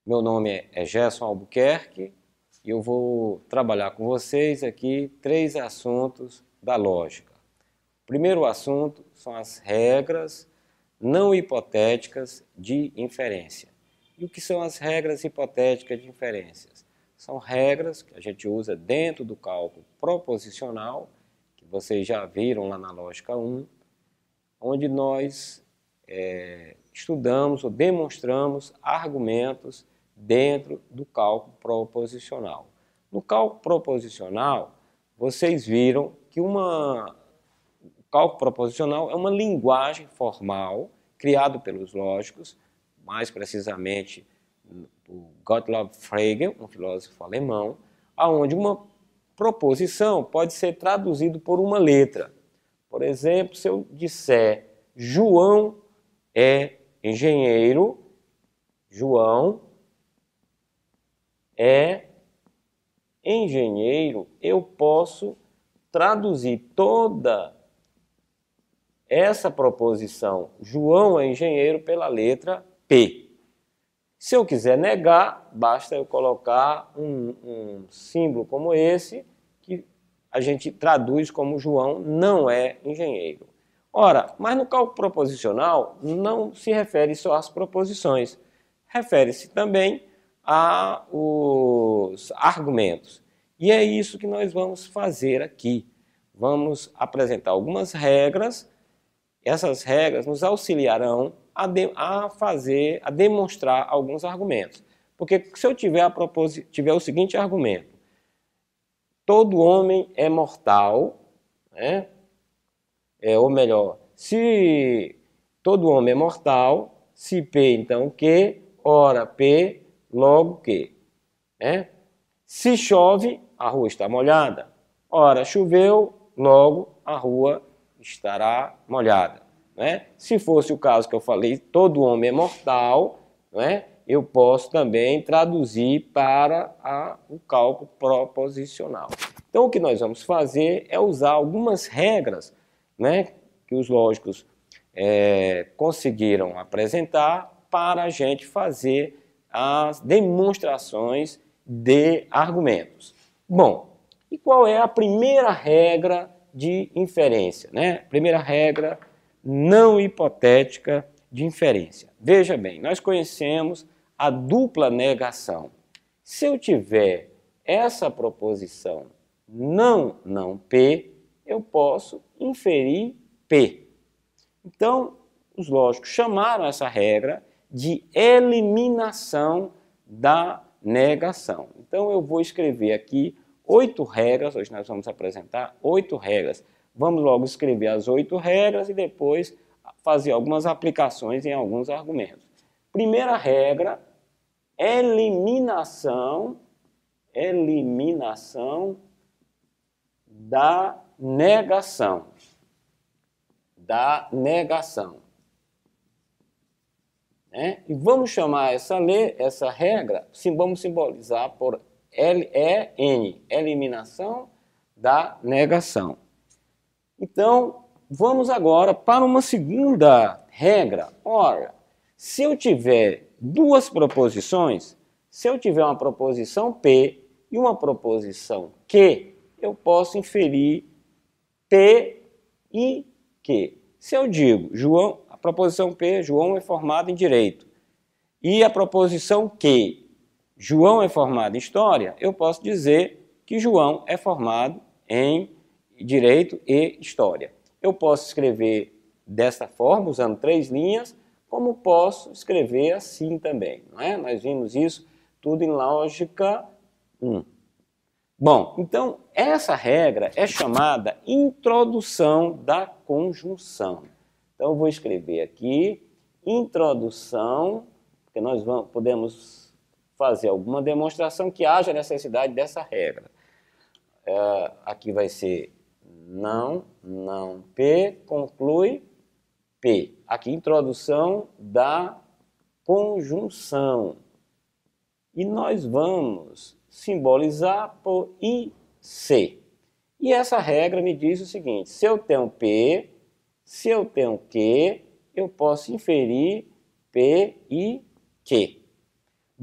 Meu nome é Gerson Albuquerque e eu vou trabalhar com vocês aqui 3 assuntos da lógica. O primeiro assunto são as regras não hipotéticas de inferência. E o que são as regras hipotéticas de inferências? São regras que a gente usa dentro do cálculo proposicional, que vocês já viram lá na lógica 1, onde nós estudamos ou demonstramos argumentos dentro do cálculo proposicional. No cálculo proposicional, vocês viram que o cálculo proposicional é uma linguagem formal criada pelos lógicos, mais precisamente por Gottlob Frege, um filósofo alemão, onde uma proposição pode ser traduzida por uma letra. Por exemplo, se eu disser João é engenheiro, João é engenheiro, eu posso traduzir toda essa proposição João é engenheiro pela letra P. Se eu quiser negar, basta eu colocar um símbolo como esse, que a gente traduz como João não é engenheiro. Ora, mas no cálculo proposicional não se refere só às proposições, refere-se também aos argumentos. E é isso que nós vamos fazer aqui. Vamos apresentar algumas regras. Essas regras nos auxiliarão a demonstrar alguns argumentos. Porque se eu tiver o seguinte argumento: todo homem é mortal, né? Ou melhor, se todo homem é mortal, se P, então Q, ora P, logo Q. Né? Se chove, a rua está molhada. Ora, choveu, logo a rua estará molhada. Né? Se fosse o caso que eu falei, todo homem é mortal, né? Eu posso também traduzir para o cálculo proposicional. Então, o que nós vamos fazer é usar algumas regras, né, que os lógicos conseguiram apresentar para a gente fazer as demonstrações de argumentos. Bom, e qual é a primeira regra de inferência? Né? Primeira regra não hipotética de inferência. Veja bem, nós conhecemos a dupla negação. Se eu tiver essa proposição não P, eu posso inferir P. Então, os lógicos chamaram essa regra de eliminação da negação. Então, eu vou escrever aqui 8 regras, hoje nós vamos apresentar 8 regras. Vamos logo escrever as 8 regras e depois fazer algumas aplicações em alguns argumentos. Primeira regra, eliminação da negação. Né? E vamos chamar essa regra, vamos simbolizar por LEN, eliminação da negação. Então, vamos agora para uma segunda regra. Ora, se eu tiver duas proposições, se eu tiver uma proposição P e uma proposição Q, eu posso inferir P e Q. Se eu digo, João, a proposição P, João é formado em direito, e a proposição Q, João é formado em história, eu posso dizer que João é formado em direito e história. Eu posso escrever dessa forma, usando 3 linhas, como posso escrever assim também. Não é? Nós vimos isso tudo em lógica 1. Bom, então essa regra é chamada introdução da conjunção. Então eu vou escrever aqui introdução, porque nós podemos fazer alguma demonstração que haja necessidade dessa regra. Aqui vai ser não P, conclui P. Aqui introdução da conjunção. E nós vamos simbolizar por IC. E essa regra me diz o seguinte: se eu tenho P, se eu tenho Q, eu posso inferir P e Q.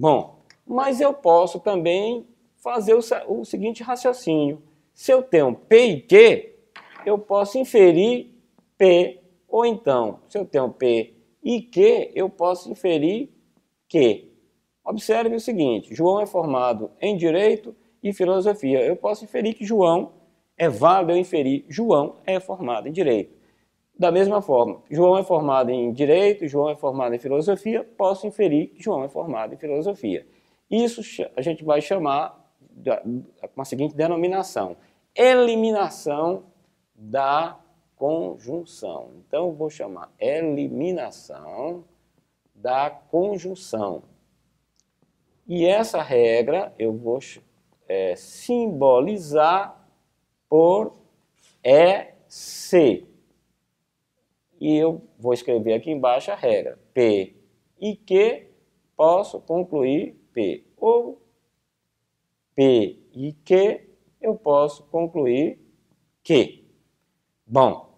Bom, mas eu posso também fazer o seguinte raciocínio. Se eu tenho P e Q, eu posso inferir P, ou então, se eu tenho P e Q, eu posso inferir Q. Observe o seguinte, João é formado em Direito e Filosofia. Eu posso inferir que João é válido eu inferir João é formado em Direito. Da mesma forma, João é formado em Direito, João é formado em Filosofia, posso inferir que João é formado em Filosofia. Isso a gente vai chamar com a seguinte denominação, eliminação da conjunção. Então, eu vou chamar eliminação da conjunção. E essa regra eu vou simbolizar por EC. E eu vou escrever aqui embaixo a regra. P e Q, posso concluir P. Ou P e Q, eu posso concluir Q. Bom,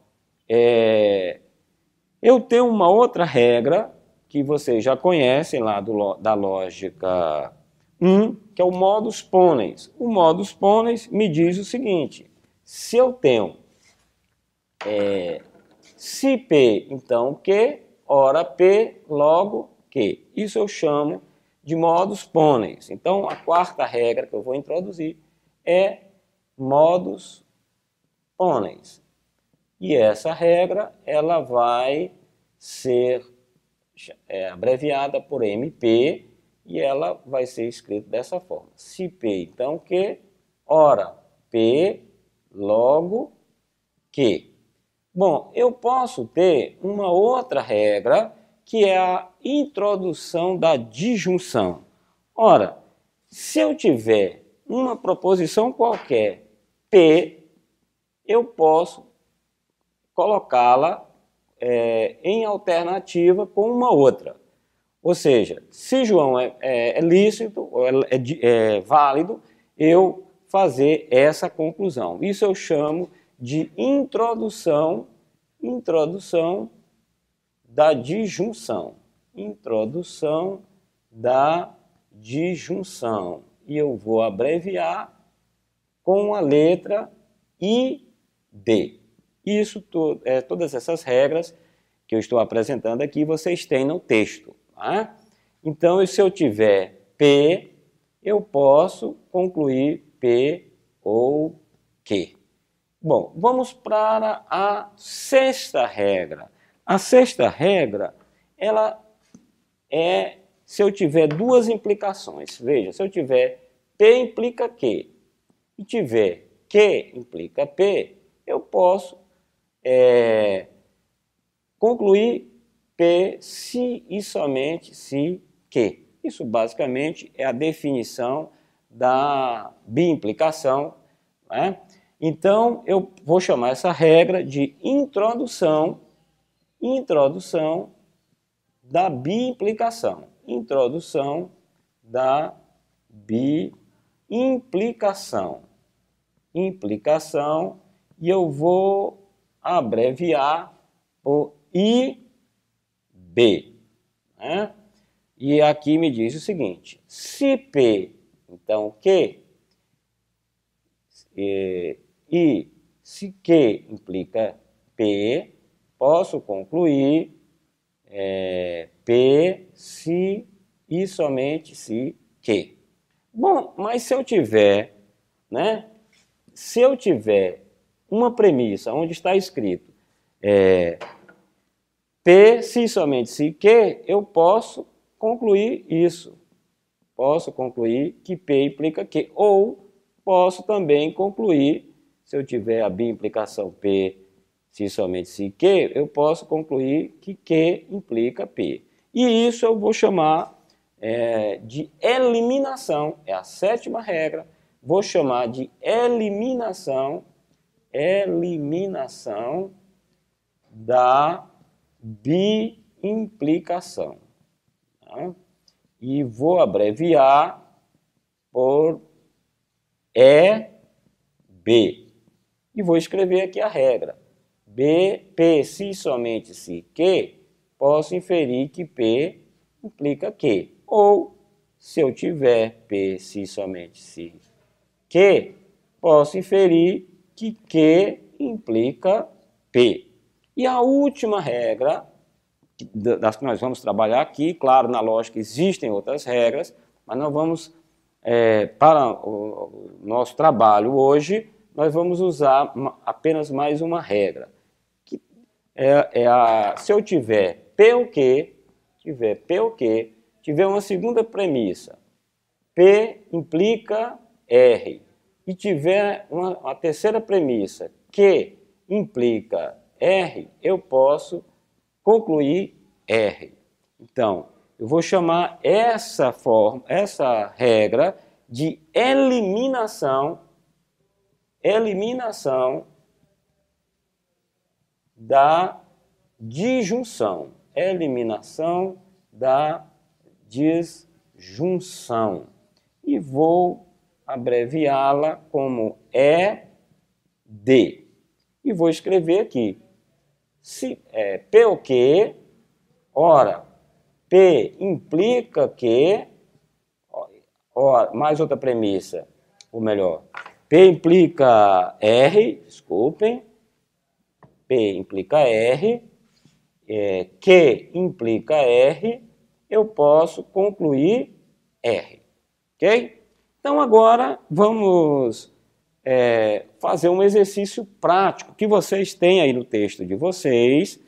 eu tenho uma outra regra que vocês já conhecem lá da lógica 1, que é o modus ponens. O modus ponens me diz o seguinte, se eu tenho se P, então Q, ora P, logo Q. Isso eu chamo de modus ponens. Então, a quarta regra que eu vou introduzir é modus ponens. E essa regra, ela vai ser abreviada por MP e ela vai ser escrita dessa forma. Se P, então Q, ora P, logo Q. Bom, eu posso ter uma outra regra, que é a introdução da disjunção. Ora, se eu tiver uma proposição qualquer, P, eu posso colocá-la em alternativa com uma outra. Ou seja, se João é lícito, ou é válido, eu fazer essa conclusão. Isso eu chamo de introdução da disjunção. Introdução da disjunção. E eu vou abreviar com a letra ID. Isso, todas essas regras que eu estou apresentando aqui, vocês têm no texto. Tá? Então, se eu tiver P, eu posso concluir P ou Q. Bom, vamos para a sexta regra. A sexta regra, ela é se eu tiver duas implicações. Veja, se eu tiver P implica Q e tiver Q implica P, eu posso concluir P se e somente se Q. Isso basicamente é a definição da biimplicação, né? Então, eu vou chamar essa regra de introdução da biimplicação. Introdução da biimplicação. Implicação, e eu vou abreviar por IB. Né? E aqui me diz o seguinte, se P, então Q, e se Q implica P, posso concluir P se e somente se Q. Bom, mas se eu tiver, né? Se eu tiver uma premissa onde está escrito P se e somente se Q, eu posso concluir isso. Posso concluir que P implica Q. Ou posso também concluir, se eu tiver a biimplicação P se somente se Q, eu posso concluir que Q implica P. E isso eu vou chamar de eliminação, é a sétima regra, vou chamar de eliminação da biimplicação. Tá? E vou abreviar por EB. E vou escrever aqui a regra. P se somente se Q, posso inferir que P implica Q. Ou, se eu tiver P, se somente se Q, posso inferir que Q implica P. E a última regra, das que nós vamos trabalhar aqui, claro, na lógica existem outras regras, mas nós vamos, para o nosso trabalho hoje, nós vamos usar apenas mais uma regra. Que se eu tiver P ou Q, tiver uma segunda premissa, P implica R, e tiver uma terceira premissa, Q implica R, eu posso concluir R. Então, eu vou chamar essa regra de eliminação da disjunção. Eliminação da disjunção. E vou abreviá-la como ED. E vou escrever aqui. P ou Q, ora, P implica que, ora, mais outra premissa, ou melhor, P implica R, desculpem, P implica R, Q implica R, eu posso concluir R, ok? Então agora vamos fazer um exercício prático que vocês têm aí no texto de vocês,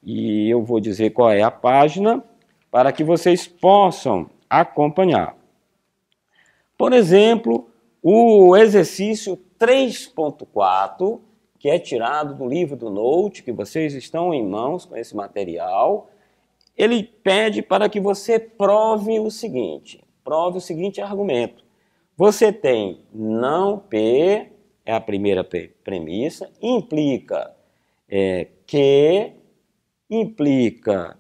e eu vou dizer qual é a página para que vocês possam acompanhar. Por exemplo, o exercício 3.4, que é tirado do livro do Note, que vocês estão em mãos com esse material, ele pede para que você prove o seguinte argumento. Você tem não P, é a primeira premissa, implica Q, implica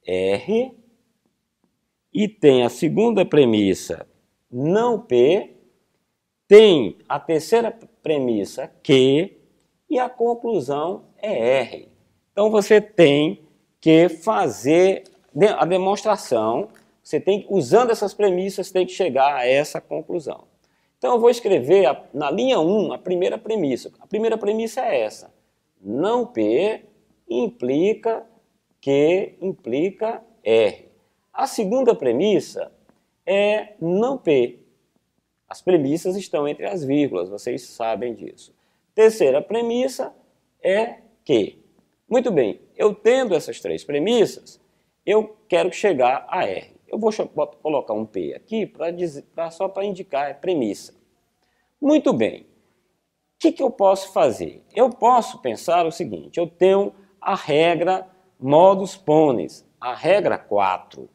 R, e tem a segunda premissa, não P, tem a terceira premissa, Q, e a conclusão é R. Então você tem que fazer a demonstração. Você tem, usando essas premissas, tem que chegar a essa conclusão. Então, eu vou escrever na linha 1 a primeira premissa. A primeira premissa é essa. Não P implica Q implica R. A segunda premissa é não P. As premissas estão entre as vírgulas, vocês sabem disso. Terceira premissa é Q. Muito bem, eu tendo essas três premissas, eu quero chegar a R. Eu vou colocar um P aqui só para indicar a premissa. Muito bem. O que eu posso fazer? Eu posso pensar o seguinte, eu tenho a regra modus ponens, a regra 4.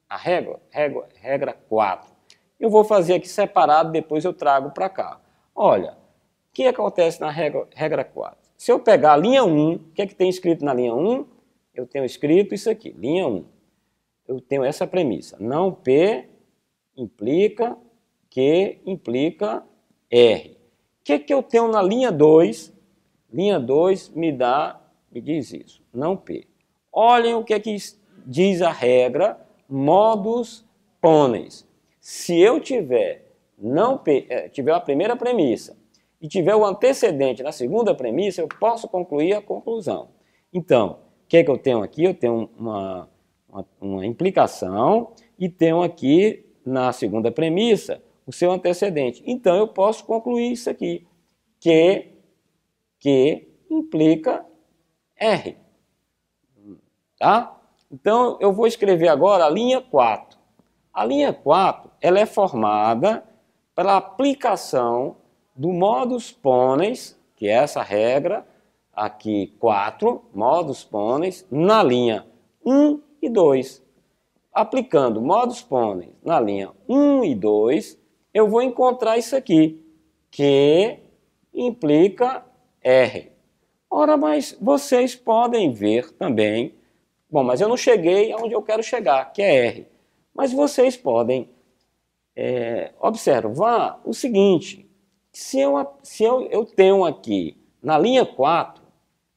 A regra 4. Eu vou fazer aqui separado, depois eu trago para cá. Olha, o que acontece na regra 4? Se eu pegar a linha 1, o que é que tem escrito na linha 1? Eu tenho escrito isso aqui, linha 1. Eu tenho essa premissa, não P implica Q implica R. O que eu tenho na linha 2? Linha 2 me diz isso, não P. Olhem o que diz a regra modus ponens. Se eu tiver não P, tiver a primeira premissa e tiver o antecedente na segunda premissa, eu posso concluir a conclusão. Então, o que eu tenho aqui? Eu tenho uma implicação e tenho aqui na segunda premissa o seu antecedente. Então eu posso concluir isso aqui, que implica R. Tá? Então eu vou escrever agora a linha 4. A linha 4 ela é formada pela aplicação do modus ponens, que é essa regra, aqui 4, modus ponens, na linha 1 e 2. Aplicando modus ponens na linha 1 e 2, eu vou encontrar isso aqui, que implica R. Ora, mas vocês podem ver também, bom, mas eu não cheguei aonde eu quero chegar, que é R. Mas vocês podem observar o seguinte, se eu tenho aqui na linha 4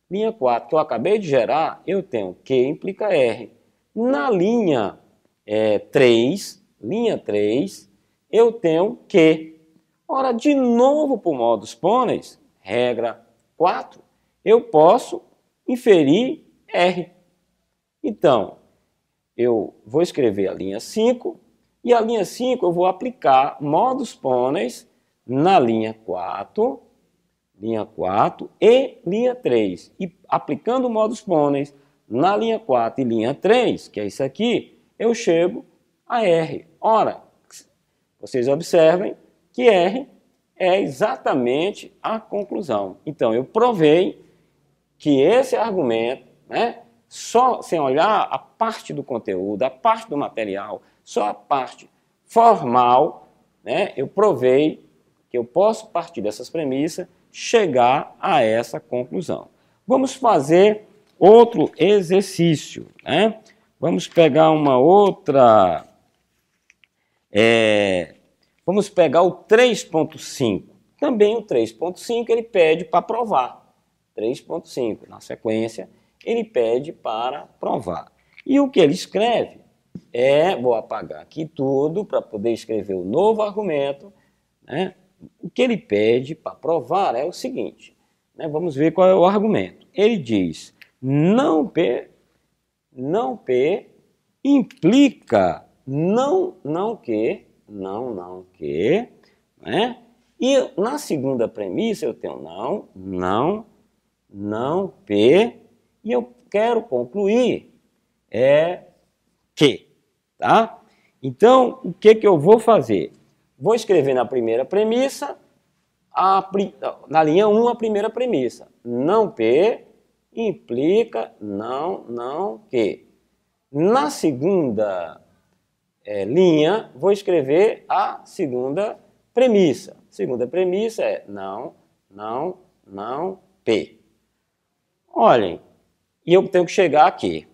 que eu acabei de gerar, eu tenho Q implica R. Na linha 3, linha 3, eu tenho que. Ora, de novo para o modus ponens, regra 4, eu posso inferir R. Então, eu vou escrever a linha 5, e a linha 5 eu vou aplicar modus ponens na linha 4 e linha 3. E aplicando o modus ponens na linha 4 e linha 3, que é isso aqui, eu chego a R. Ora, vocês observem que R é exatamente a conclusão. Então, eu provei que esse argumento, né, só sem olhar a parte do conteúdo, a parte do material, só a parte formal, né, eu provei que eu posso partir dessas premissas, chegar a essa conclusão. Vamos fazer outro exercício, né? Vamos pegar uma outra... vamos pegar o 3.5. Também o 3.5 ele pede para provar. 3.5, na sequência, ele pede para provar. E o que ele escreve vou apagar aqui tudo para poder escrever o novo argumento, né? O que ele pede para provar é o seguinte, né? Vamos ver qual é o argumento. Ele diz, não P implica não que, né? E na segunda premissa eu tenho não P, e eu quero concluir que, tá? Então, o que eu vou fazer? Vou escrever na primeira premissa, na linha 1, a primeira premissa. Não P implica não que. Na segunda linha, vou escrever a segunda premissa. A segunda premissa é não P. Olhem, e eu tenho que chegar aqui.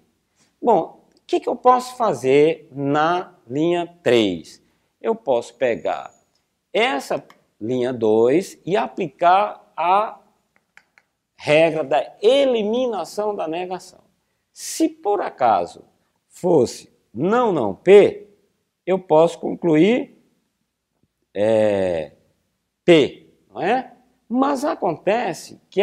Bom, o que eu posso fazer na linha 3? Eu posso pegar essa linha 2 e aplicar a regra da eliminação da negação. Se por acaso fosse não P, eu posso concluir P, não é? Mas acontece que